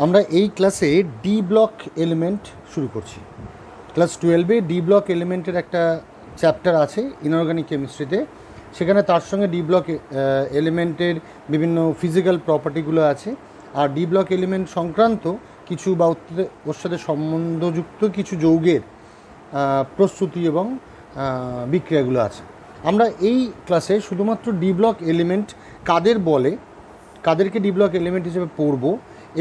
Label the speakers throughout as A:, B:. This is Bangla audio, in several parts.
A: আমরা এই ক্লাসে ডি ব্লক এলিমেন্ট শুরু করছি। ক্লাস 12-এ ডি ব্লক এলিমেন্টের একটা চ্যাপ্টার আছে ইনঅর্গানিক কেমিস্ট্রিতে। সেখানে তার সঙ্গে ডি ব্লক এলিমেন্টের বিভিন্ন ফিজিক্যাল প্রপার্টিগুলো আছে, আর ডি ব্লক এলিমেন্ট সংক্রান্ত কিছু বা ওর সাথে সম্বন্ধযুক্ত কিছু যৌগের প্রস্তুতি এবং বিক্রিয়াগুলো আছে। আমরা এই ক্লাসে শুধুমাত্র ডি ব্লক এলিমেন্ট কাদের বলে, কাদেরকে ডি ব্লক এলিমেন্ট হিসেবে পড়ব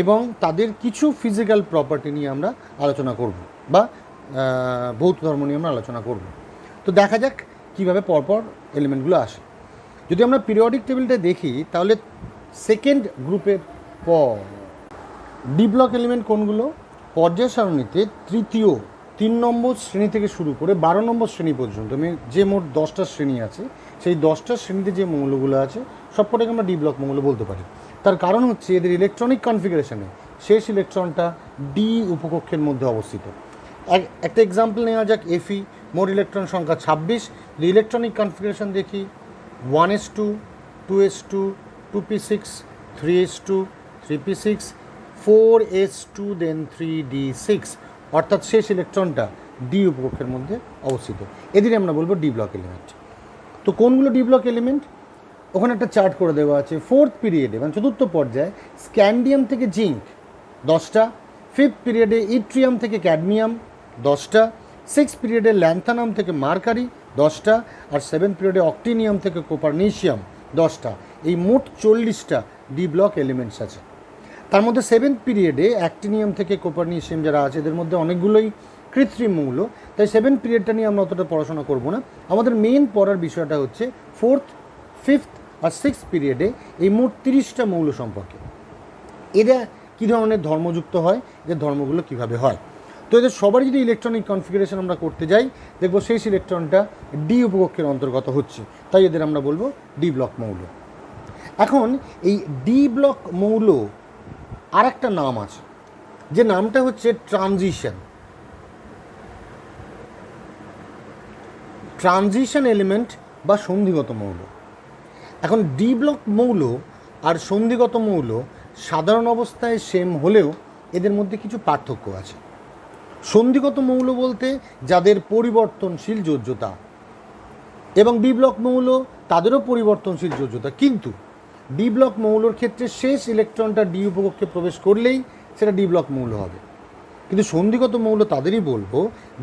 A: এবং তাদের কিছু ফিজিক্যাল প্রপার্টি নিয়ে আমরা আলোচনা করব বা ভৌত ধর্ম নিয়ে আমরা আলোচনা করব। তো দেখা যাক কীভাবে পরপর এলিমেন্টগুলো আসে। যদি আমরা পিরিয়ডিক টেবিলটা দেখি তাহলে সেকেন্ড গ্রুপের পর ডি ব্লক এলিমেন্ট কোনগুলো? পর্যায় সারণীতে তৃতীয় 3 নম্বর শ্রেণী থেকে শুরু করে 12 নম্বর শ্রেণী পর্যন্ত যে মোট 10টা শ্রেণী আছে, সেই 10টা শ্রেণীতে যে মৌলগুলো আছে সবকটাকে আমরা ডি ব্লক মৌল বলতে পারি। তার কারণ হচ্ছে এদের ইলেকট্রনিক কনফিগারেশনে শেষ ইলেকট্রনটা ডি উপকক্ষের মধ্যে অবস্থিত। একটা এক্সাম্পল নেওয়া যাক, এফি, মোট ইলেকট্রন সংখ্যা 26। যদি ইলেকট্রনিক কনফিগারেশন দেখি 1s2, 2s2, 2p6, 3s2, 3p6, 4s2, দেন 3d6, অর্থাৎ শেষ ইলেকট্রনটা ডি উপকক্ষের মধ্যে অবস্থিত। এদের আমরা বলবো ডি ব্লক এলিমেন্ট। তো কোনগুলো ডি ব্লক এলিমেন্ট? ওখানে একটা চার্ট করে দেওয়া আছে। 4th পিরিয়ডে মানে চতুর্থ পর্যায়ে স্ক্যান্ডিয়াম থেকে জিঙ্ক 10টা, 5th পিরিয়ডে ইট্রিয়াম থেকে ক্যাডমিয়াম 10টা, 6th পিরিয়ডে ল্যান্থানাম থেকে মার্কারি 10টা, আর 7th পিরিয়ডে অক্টিনিয়াম থেকে কোপারনিশিয়াম 10টা। এই মোট 40টা ডি ব্লক এলিমেন্টস আছে। তার মধ্যে 7th পিরিয়ডে অ্যাক্টিনিয়াম থেকে কোপারনিশিয়াম যারা আছে এদের মধ্যে অনেকগুলোই কৃত্রিম মৌল, তাই 7th পিরিয়ডটা নিয়ে আমরা অতটা পড়াশোনা করব না। আমাদের মেইন পড়ার বিষয়টা হচ্ছে 4th, 5th আর 6th পিরিয়ডে এই মোট 30টা মৌল সম্পর্কে। এরা কী ধরনের ধর্মযুক্ত হয়, এদের ধর্মগুলো কীভাবে হয়। তো এদের সবারই যদি ইলেকট্রনিক কনফিগারেশন আমরা করতে যাই, দেখবো শেষ ইলেকট্রনটা ডি উপকক্ষের অন্তর্গত হচ্ছে, তাই এদের আমরা বলবো ডি ব্লক মৌল। এখন এই ডি ব্লক মৌল আর একটা নাম আছে, যে নামটা হচ্ছে ট্রানজিশন এলিমেন্ট বা সন্ধিগত মৌল। এখন ডি ব্লক মৌল আর সন্ধিগত মৌল সাধারণ অবস্থায় সেম হলেও এদের মধ্যে কিছু পার্থক্য আছে। সন্ধিগত মৌল বলতে যাদের পরিবর্তনশীল যোজ্যতা, এবং ডি ব্লক মৌল তাদেরও পরিবর্তনশীল যোজ্যতা, কিন্তু ডি ব্লক মৌলর ক্ষেত্রে শেষ ইলেকট্রনটা ডি উপকক্ষে প্রবেশ করলেই সেটা ডি ব্লক মৌল হবে। কিন্তু সন্ধিগত মৌল তাদেরই বলবো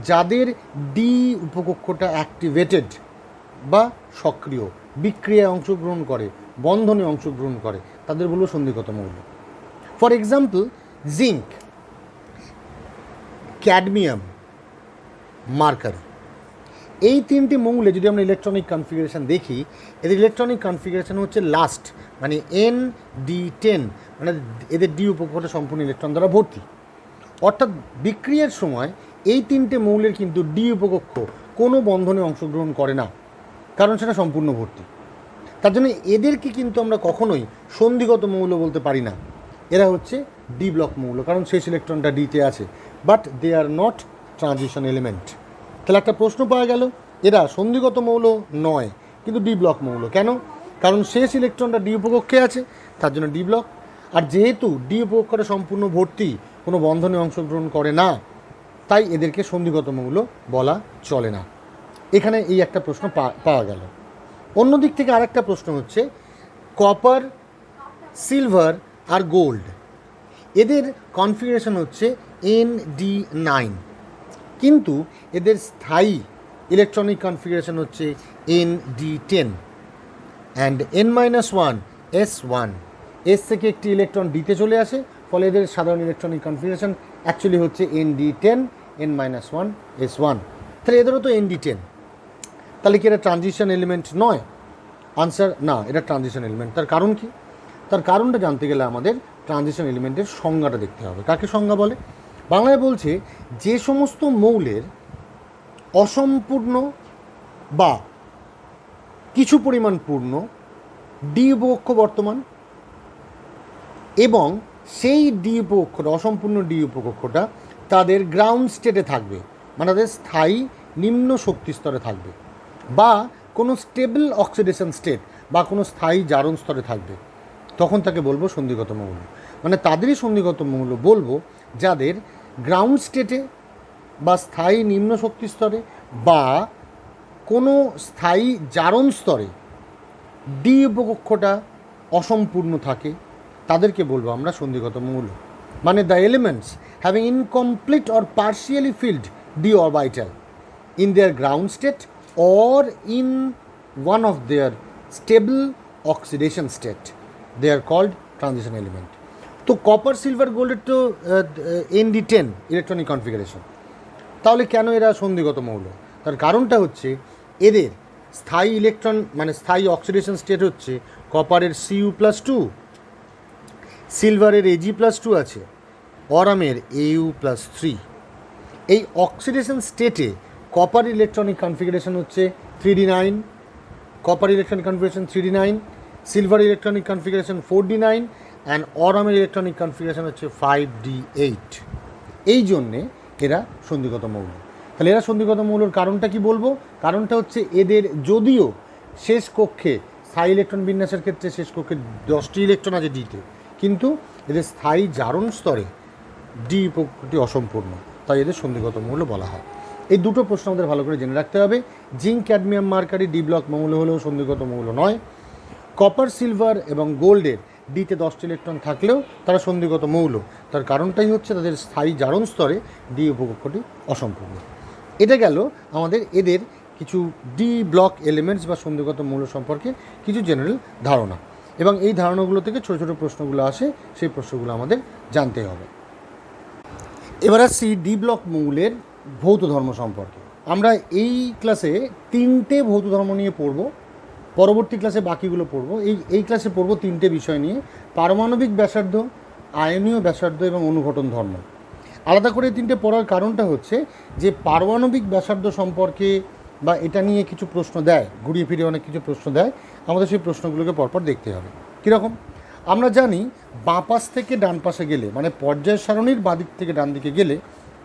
A: যাদের ডি উপকক্ষটা অ্যাক্টিভেটেড বা সক্রিয়, বিক্রিয়ায় অংশগ্রহণ করে, বন্ধনে অংশগ্রহণ করে, তাদের বলবো সন্ধিগত মৌল। For example zinc, cadmium, mercury, এই 3টি মৌলে যদি আমরা ইলেকট্রনিক কনফিগারেশন দেখি, এদের ইলেকট্রনিক কনফিগারেশন হচ্ছে লাস্ট, মানে ND10, মানে এদের ডি উপকক্ষটা সম্পূর্ণ ইলেকট্রন দ্বারা ভর্তি। অর্থাৎ বিক্রিয়ার সময় এই 3টে মৌলের কিন্তু ডি উপকক্ষ কোনো বন্ধনে অংশগ্রহণ করে না, কারণ সেটা সম্পূর্ণ ভর্তি। তার জন্য এদেরকে কিন্তু আমরা কখনোই সন্ধিগত মৌল বলতে পারি না। এরা হচ্ছে ডি ব্লক মৌল, কারণ শেষ ইলেকট্রনটা ডিতে আছে, but they are not transition element. তাহলে একটা প্রশ্ন পাওয়া গেল, এরা সন্ধিগত মৌল নয় কিন্তু ডি ব্লক মৌল কেন? কারণ শেষ ইলেকট্রনটা ডি উপকক্ষে আছে, তার জন্য ডি ব্লক। আর যেহেতু ডি উপকক্ষটা সম্পূর্ণ ভর্তি, কোনো বন্ধনে অংশগ্রহণ করে না, তাই এদেরকে সন্ধিগত মৌল বলা চলে না। এখানে এই একটা প্রশ্ন পাওয়া গেল। অন্য দিক থেকে আরেকটা প্রশ্ন হচ্ছে কপার, সিলভার আর গোল্ড, এদের কনফিগারেশন হচ্ছে ND9, কিন্তু এদের স্থায়ী ইলেকট্রনিক কনফিগারেশন হচ্ছে ND10 and N-1 S1। S থেকে একটি ইলেকট্রন ডিতে চলে আসে, ফলে এদের সাধারণ ইলেকট্রনিক কনফিগারেশন অ্যাকচুয়ালি হচ্ছে ND10 N-1 S1। তাহলে এদেরও তো ND10, তাহলে কি এটা ট্রানজিশন এলিমেন্ট নয়? আনসার না, এটা ট্রানজিশন এলিমেন্ট। তার কারণ কি? তার কারণটা জানতে গেলে আমাদের ট্রানজিশন এলিমেন্টের সংজ্ঞাটা দেখতে হবে। কাকে সংজ্ঞা বলে? বাংলায় বলছে যে সমস্ত মৌলের অসম্পূর্ণ বা কিছু পরিমাণ পূর্ণ ডি উপকক্ষ বর্তমান, এবং সেই ডি উপকক্ষটা, অসম্পূর্ণ ডি উপকক্ষটা তাদের গ্রাউন্ড স্টেটে থাকবে, মানে তাদের স্থায়ী নিম্ন শক্তি স্তরে থাকবে, বা কোনো স্টেবল অক্সিডেশন স্টেট বা কোনো স্থায়ী জারণ স্তরে থাকবে, তখন তাকে বলবো সন্ধিগত মৌল। মানে তাদেরই সন্ধিগত মৌল বলবো যাদের গ্রাউন্ড স্টেটে বা স্থায়ী নিম্ন শক্তি স্তরে বা কোনো স্থায়ী জারণ স্তরে ডি উপকক্ষটা অসম্পূর্ণ থাকে, তাদেরকে বলবো আমরা সন্ধিগত মৌল। মানে the elements having incomplete or partially field D orbital in their ground state or in one of their stable oxidation state, they are called transition element. তো কপার সিলভার গোল্ডের তো ND10 ইলেকট্রনিক কনফিগারেশন, তাহলে কেন এরা সন্ধিগত মৌল? তার কারণটা হচ্ছে এদের স্থায়ী ইলেকট্রন মানে স্থায়ী অক্সিডেশন স্টেট হচ্ছে কপারের Cu+2, সিলভারের Ag+2 আছে, অরামের Au+3। এই অক্সিডেশন স্টেটে কপার ইলেকট্রনিক কনফিগারেশন হচ্ছে 3d9, copper electronic configuration 3d9, silver electronic configuration 4d9 and অরামের ইলেকট্রনিক কনফিগারেশন হচ্ছে 5d8। এই জন্যে এরা সন্ধিগত মৌল। তাহলে এরা সন্ধিগত মৌলর কারণটা কি বলবো? কারণটা হচ্ছে এদের যদিও শেষ কক্ষে স্থায়ী ইলেকট্রন বিন্যাসের ক্ষেত্রে শেষ কক্ষে 10টি ইলেকট্রন আছে ডিতে, কিন্তু এদের স্থায়ী জারণ স্তরে ডি উপকক্ষটি অসম্পূর্ণ, তাই এদের সন্ধিগত মৌল বলা হয়। এই দুটো প্রশ্ন আমাদের ভালো করে জেনে রাখতে হবে। Zinc cadmium mercury D block মৌল হলেও সন্ধিগত মৌল নয়। কপার সিলভার এবং গোল্ডের ডিতে 10টি ইলেকট্রন থাকলেও তারা সন্ধিগত মৌল, তার কারণটাই হচ্ছে তাদের স্থায়ী জারণ স্তরে ডি উপকক্ষটি অসম্পূর্ণ। এটা গেল আমাদের এদের কিছু ডি ব্লক এলিমেন্টস বা সন্ধিগত মৌল সম্পর্কে কিছু জেনারেল ধারণা, এবং এই ধারণাগুলো থেকে ছোটো ছোটো প্রশ্নগুলো আসে, সেই প্রশ্নগুলো আমাদের জানতে হবে। এবার আসছি ডি ব্লক মৌলের ভৌত ধর্ম সম্পর্কে। আমরা এই ক্লাসে 3টে ভৌত ধর্ম নিয়ে পড়ব, পরবর্তী ক্লাসে বাকিগুলো পড়ব। এই ক্লাসে পড়ব 3টে বিষয় নিয়ে: পারমাণবিক ব্যাসার্ধ, আয়নীয় ব্যাসার্ধ এবং অনুঘটন ধর্ম। আলাদা করে 3টে পড়ার কারণটা হচ্ছে যে পারমাণবিক ব্যাসার্ধ সম্পর্কে বা এটা নিয়ে কিছু প্রশ্ন দেয়, ঘুরিয়ে ফিরিয়ে অনেক কিছু প্রশ্ন দেয়, আমাদের সেই প্রশ্নগুলোকে পরপর দেখতে হবে। কীরকম? আমরা জানি বাঁ পাশ থেকে ডান পাশে গেলে, মানে পর্যায় সারণীর বাঁ দিক থেকে ডান দিকে গেলে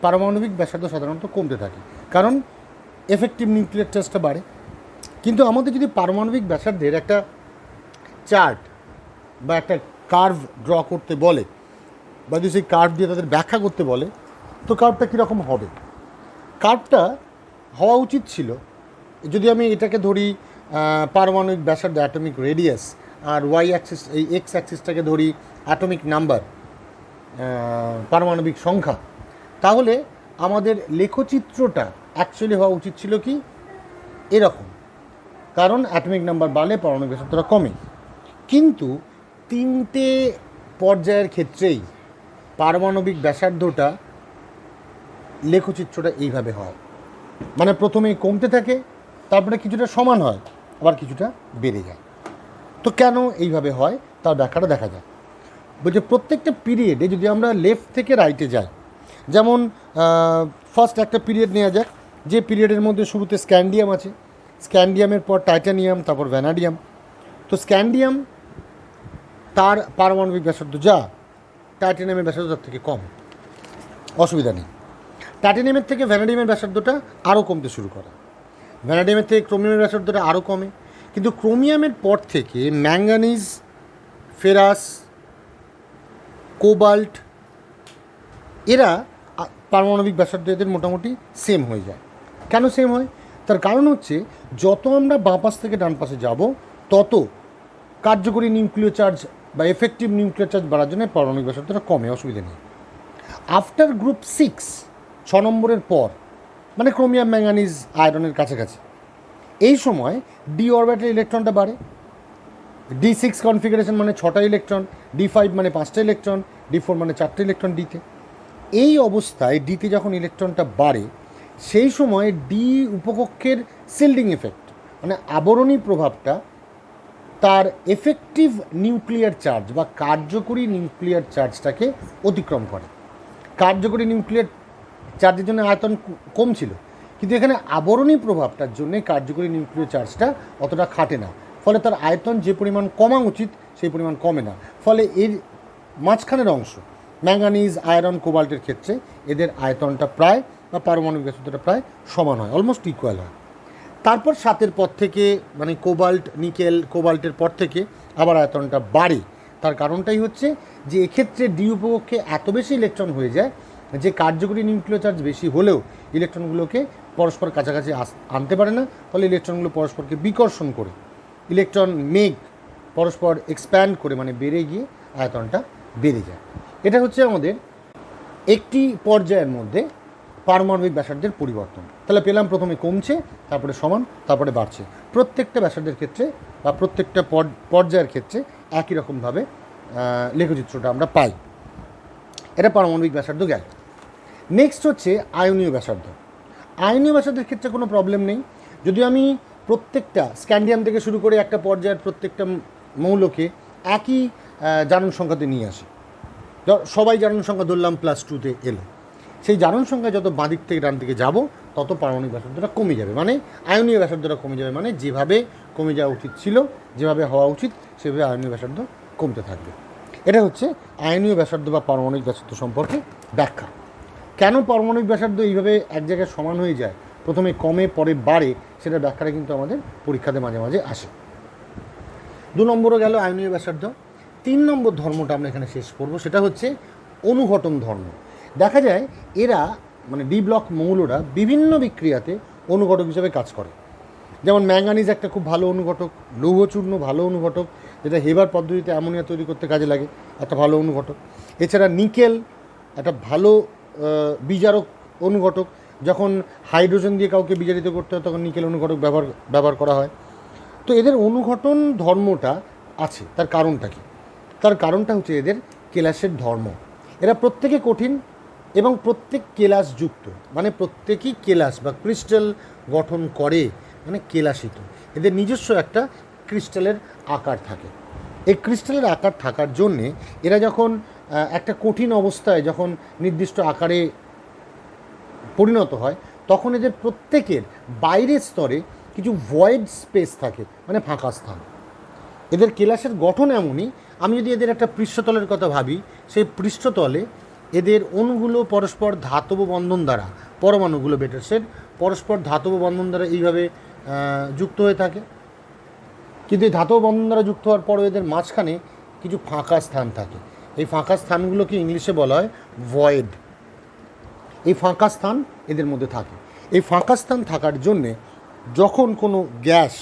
A: পারমাণবিক ব্যাসার্ধ সাধারণত কমতে থাকে, কারণ এফেক্টিভ নিউক্লিয়ার চার্জটা বাড়ে। কিন্তু আমাদের যদি পারমাণবিক ব্যাসার্ধের একটা চার্ট বা একটা কার্ভ ড্র করতে বলে, বা যদি সেই কার্ভ দিয়ে তাদের ব্যাখ্যা করতে বলে, তো কার্ভটা কীরকম হবে? কার্ভটা হওয়া উচিত ছিল, যদি আমি এটাকে ধরি পারমাণবিক ব্যাসার্ধ অ্যাটমিক রেডিয়াস, আর ওয়াই অ্যাক্সিস এই এক্স অ্যাক্সিসটাকে ধরি অ্যাটমিক নাম্বার পারমাণবিক সংখ্যা, তাহলে আমাদের লেখচিত্রটা অ্যাকচুয়ালি হওয়া উচিত ছিল কি এরকম, কারণ অ্যাটমিক নাম্বার বাড়লে পারমাণবিক ব্যাসার্ধটা কমে। কিন্তু 3টে পর্যায়ের ক্ষেত্রেই পারমাণবিক ব্যাসার্ধটা লেখচিত্রটা এইভাবে হয়, মানে প্রথমেই কমতে থাকে, তারপরে কিছুটা সমান হয়, আবার কিছুটা বেড়ে যায়। তো কেন এইভাবে হয় তার ব্যাখ্যাটা দেখা যায়। বলছে প্রত্যেকটা পিরিয়ডে যদি আমরা লেফট থেকে রাইটে যাই, যেমন ফার্স্ট একটা পিরিয়ড নেওয়া যাক, যে পিরিয়ডের মধ্যে শুরুতে স্ক্যান্ডিয়াম আছে, স্ক্যান্ডিয়ামের পর টাইটানিয়াম, তারপর ভ্যানাডিয়াম। তো স্ক্যান্ডিয়াম তার পারমাণবিক ব্যাসার্ধ যা, টাইটানিয়ামের ব্যাসার্ধ তার থেকে কম, অসুবিধা নেই। টাইটানিয়ামের থেকে ভ্যানাডিয়ামের ব্যাসার্ধটা আরও কমতে শুরু করে, ভ্যানাডিয়ামের থেকে ক্রোমিয়ামের ব্যাসার্ধটা আরও কমে। কিন্তু ক্রোমিয়ামের পর থেকে ম্যাঙ্গানিজ, ফেরাস, কোবাল্ট, এরা পারমাণবিক ব্যাসার্ধ এদের মোটামুটি সেম হয়ে যায়। কেন সেম হয়? তার কারণ হচ্ছে যত আমরা বাঁ পাশ থেকে ডান পাশে যাব, তত কার্যকরী নিউক্লিয় চার্জ বা এফেক্টিভ নিউক্লিয়ার চার্জ বাড়ার জন্য পারমাণবিক ব্যাসার্ধটা কমে, অসুবিধা নেই। আফটার গ্রুপ 6, 6 নম্বরের পর, মানে ক্রোমিয়াম, ম্যাঙ্গানিজ, আয়রনের কাছাকাছি, এই সময় ডি অরবিটাল ইলেকট্রনটা বাড়ে। D6 কনফিগারেশন মানে 6টা ইলেকট্রন, D5 মানে 5টা ইলেকট্রন, D4 মানে 4টা ইলেকট্রন ডিতে। এই অবস্থায় ডিতে যখন ইলেকট্রনটা বাড়ে, সেই সময় ডি উপকক্ষের শিল্ডিং এফেক্ট মানে আবরণী প্রভাবটা তার এফেক্টিভ নিউক্লিয়ার চার্জ বা কার্যকরী নিউক্লিয়ার চার্জটাকে অতিক্রম করে। কার্যকরী নিউক্লিয়ার চার্জের জন্য আয়তন কম ছিল, কিন্তু এখানে আবরণী প্রভাবটার জন্য কার্যকরী নিউক্লিয়ার চার্জটা অতটা খাটে না, ফলে তার আয়তন যে পরিমাণ কমা উচিত সেই পরিমাণ কমে না। ফলে এর মাঝখানের অংশ ম্যাঙ্গানিজ, আয়রন, কোবাল্টের ক্ষেত্রে এদের আয়তনটা প্রায় বা পারমাণবিক ব্যাসার্ধটা প্রায় সমান হয়, অলমোস্ট ইকুয়াল হয়। তারপর 7-এর পর থেকে, মানে কোবাল্ট, নিকেল, কোবাল্টের পর থেকে আবার আয়তনটা বাড়ে, তার কারণটাই হচ্ছে যে এক্ষেত্রে ডি উপকক্ষে এত বেশি ইলেকট্রন হয়ে যায় যে কার্যকরী নিউক্লিয় চার্জ বেশি হলেও ইলেকট্রনগুলোকে পরস্পর কাছাকাছি আনতে পারে না, ফলে ইলেকট্রনগুলো পরস্পরকে বিকর্ষণ করে ইলেকট্রন মেঘ পরস্পর এক্সপ্যান্ড করে মানে বেড়ে গিয়ে আয়তনটা বেড়ে যায়। এটা হচ্ছে আমাদের একটি পর্যায়ের মধ্যে পারমাণবিক ব্যাসার্ধের পরিবর্তন। তাহলে পেলাম প্রথমে কমছে, তারপরে সমান, তারপরে বাড়ছে। প্রত্যেকটা ব্যাসার্ধের ক্ষেত্রে বা প্রত্যেকটা পর্যায়ের ক্ষেত্রে একই রকমভাবে লেখচিত্রটা আমরা পাই। এটা পারমাণবিক ব্যাসার্ধ গেল। নেক্সট হচ্ছে আয়নীয় ব্যাসার্ধ। আয়নীয় ব্যাসার্ধের ক্ষেত্রে কোনো প্রবলেম নেই, যদিও আমি প্রত্যেকটা স্ক্যান্ডিয়াম থেকে শুরু করে একটা পর্যায়ের প্রত্যেকটা মৌলকে একই জারণ সংখ্যাতে নিয়ে আসি। সবাই জারণ সংখ্যা ধরলাম +2 এলো, সেই জারণ সংখ্যা যত বাঁদিক থেকে ডান দিকে যাব তত পারমাণবিক ব্যাসার্ধটা কমে যাবে, মানে আয়নীয় ব্যাসার্ধটা কমে যাবে, মানে যেভাবে কমে যাওয়া উচিত ছিল, যেভাবে হওয়া উচিত সেভাবে আয়নীয় ব্যাসার্ধ কমতে থাকবে। এটা হচ্ছে আয়নীয় ব্যাসার্ধ বা পারমাণবিক ব্যাসার্ধ সম্পর্কে ব্যাখ্যা। কেন পারমাণবিক ব্যাসার্ধ এইভাবে এক জায়গায় সমান হয়ে যায়, প্রথমে কমে পরে বাড়ে, সেটার ব্যাখ্যাটা কিন্তু আমাদের পরীক্ষাতে মাঝে মাঝে আসে। 2 নম্বরও গেল আয়নীয় ব্যাসার্ধ। 3 নম্বর ধর্মটা আমরা এখানে শেষ করব, সেটা হচ্ছে অনুঘটন ধর্ম। দেখা যায় এরা মানে ডি ব্লক মৌলরা বিভিন্ন বিক্রিয়াতে অনুঘটক হিসেবে কাজ করে। যেমন ম্যাঙ্গানিজ একটা খুব ভালো অনুঘটক, লৌহচূর্ণ ভালো অনুঘটক, যেটা হেবার পদ্ধতিতে অ্যামোনিয়া তৈরি করতে কাজে লাগে, একটা ভালো অনুঘটক। এছাড়া নিকেল একটা ভালো বিজারক অনুঘটক, যখন হাইড্রোজেন দিয়ে কাউকে বিজারিত করতে হয় তখন নিকেল অনুঘটক ব্যবহার করা হয়। তো এদের অনুঘটন ধর্মটা আছে, তার কারণটা কি? তার কারণটা হচ্ছে এদের কেলাসের ধর্ম। এরা প্রত্যেকে কঠিন এবং প্রত্যেক কেলাসযুক্ত, মানে প্রত্যেকই কেলাস বা ক্রিস্টাল গঠন করে, মানে কেলাসিত। এদের নিজস্ব একটা ক্রিস্টালের আকার থাকে। এই ক্রিস্টালের আকার থাকার জন্যে এরা যখন একটা কঠিন অবস্থায় যখন নির্দিষ্ট আকারে পরিণত হয়, তখন এদের প্রত্যেকের বাইরের স্তরে কিছু ভয়েড স্পেস থাকে, মানে ফাঁকা স্থান। এদের কেলাসের গঠন এমনই, আমি যদি এদের একটা পৃষ্ঠতলের কথা ভাবি, সেই পৃষ্ঠতলে এদের অণুগুলো পরস্পর ধাতব বন্ধন দ্বারা, পরমাণুগুলো বেটার সেট, পরস্পর ধাতব বন্ধন দ্বারা এইভাবে যুক্ত হয়ে থাকে। কিন্তু এই ধাতব বন্ধন দ্বারা যুক্ত হওয়ার পরও এদের মাঝখানে কিছু ফাঁকা স্থান থাকে। এই ফাঁকা স্থানগুলোকে ইংলিশে বলা হয় ভয়েড। এই ফাঁকা স্থান এদের মধ্যে থাকে। এই ফাঁকা স্থান থাকার জন্যে যখন কোনো গ্যাস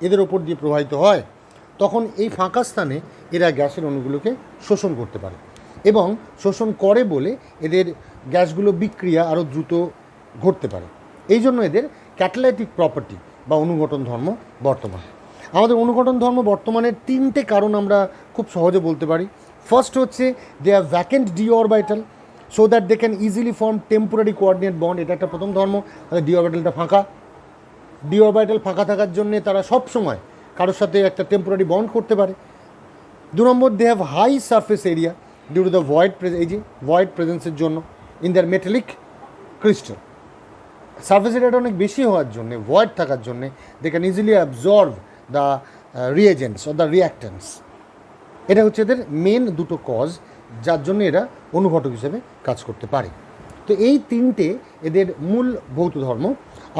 A: এদের ওপর দিয়ে প্রবাহিত হয়, তখন এই ফাঁকা স্থানে এরা গ্যাসের অণুগুলোকে শোষণ করতে পারে, এবং শোষণ করে বলে এদের গ্যাসগুলো বিক্রিয়া আরও দ্রুত ঘটতে পারে। এই জন্য এদের ক্যাটালাইটিক প্রপার্টি বা অনুঘটন ধর্ম বর্তমান। আমাদের অনুঘটন ধর্ম বর্তমানের 3টে কারণ আমরা খুব সহজে বলতে পারি। ফার্স্ট হচ্ছে they are vacant d orbital so that they can easily form temporary coordinate bond. এটা একটা প্রথম ধর্ম। ডি অরবিটালটা ফাঁকা, ডি অরবিটাল ফাঁকা থাকার জন্যে তারা সব সময় কারোর সাথে একটা টেম্পোরারি বন্ড করতে পারে। 2 number, they have high surface area due to the void প্রেজেন্সের জন্য in their metallic crystal. Surface এরিয়াটা অনেক বেশি হওয়ার জন্যে, ভয়েড থাকার জন্যে they can easily absorb the reagents or the reactants. এটা হচ্ছে এদের মেন 2টো কজ, যার জন্য এরা অনুঘটক হিসেবে কাজ করতে পারে। তো এই 3টে এদের মূল ভৌত ধর্ম।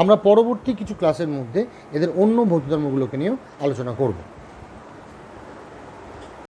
A: আমরা পরবর্তী কিছু ক্লাসের মধ্যে এদের অন্য ভৌত ধর্মগুলোকে নিয়েও আলোচনা করব।